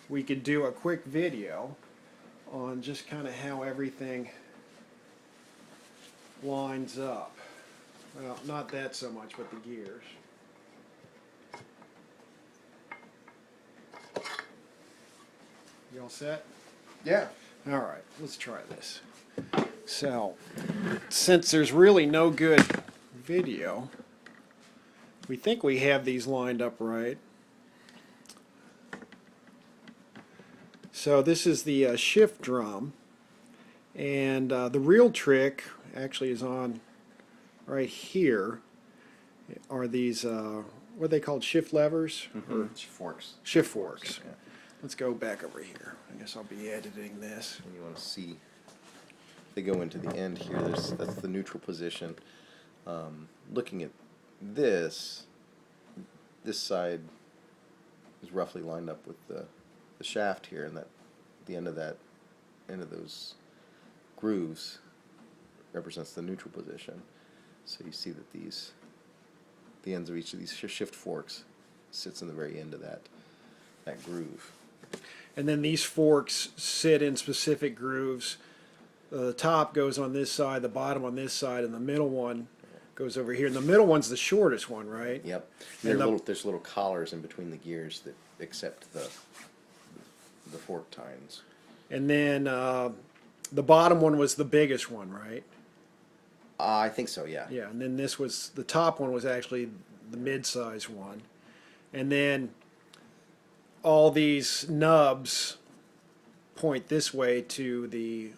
we could do a quick video on just kind of how everything lines up. Well, not that so much, but the gears. You all set? Yeah. All right, let's try this. So, since there's really no good video, we think we have these lined up right. So this is the shift drum, and the real trick actually is on right here. Are these what are they called? Shift levers? Or forks. Shift forks. Yeah. Let's go back over here. I guess I'll be editing this. And you want to see they go into the end here. That's the neutral position. Looking at this side is roughly lined up with the shaft here, and that the end of those grooves represents the neutral position. So you see that the ends of each of these shift forks sits in the very end of that groove. And then these forks sit in specific grooves. The top goes on this side, the bottom on this side, and the middle one goes over here. And the middle one's the shortest one, right? Yep. And There's little collars in between the gears that accept the fork tines. And then the bottom one was the biggest one, right? I think so, yeah. Yeah, and then the top one was actually the mid-size one. And then all these nubs point this way to the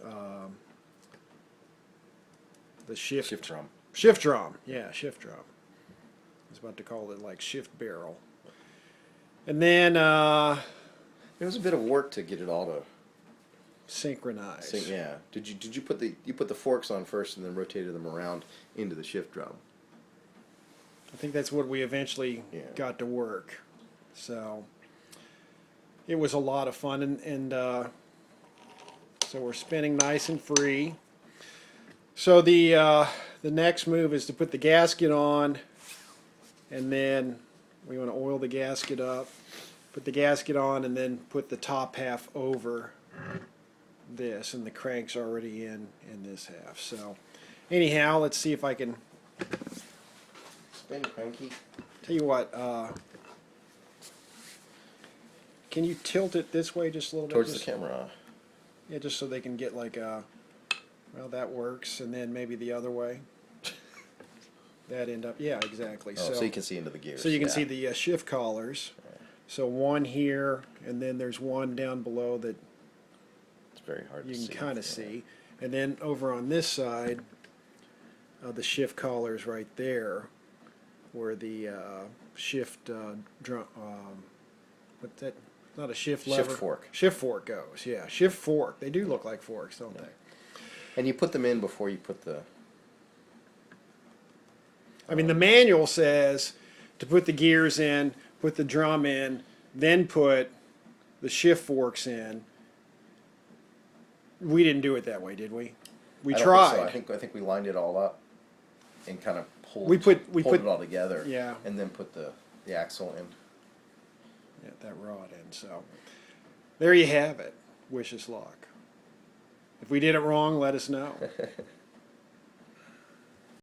shift drum. Shift drum, yeah, shift drum. I was about to call it like shift barrel. And then It was a bit of work to get it all to synchronize. yeah. Did you put the forks on first and then rotated them around into the shift drum? I think that's what we eventually got to work. So it was a lot of fun, and so we're spinning nice and free. So the next move is to put the gasket on, and then we want to oil the gasket up, put the gasket on, and then put the top half over this, and the crank's already in this half. So anyhow, let's see if I can Spin cranky. tell you what. Can you tilt it this way just a little bit? Towards the camera. Yeah, just so they can get like a, well, that works, and then maybe the other way. That end up, yeah, exactly. Oh, so you can see into the gears. So you can see the shift collars. Yeah. So one here, and then there's one down below that It's very hard to you see. can kind of see. And then over on this side, the shift collars right there, where the shift drum, what's that? Not a shift lever. Shift fork. Shift fork goes, yeah. Shift fork. They do look like forks, don't they? And you put them in before you put the... I mean, the manual says to put the gears in, put the drum in, then put the shift forks in. We didn't do it that way, did we? We I don't tried. think so. I think we lined it all up and kind of pulled, We put it all together. Yeah. And then put the axle in. Yeah, that rod in. So there you have it. Wish us luck. If we did it wrong, let us know.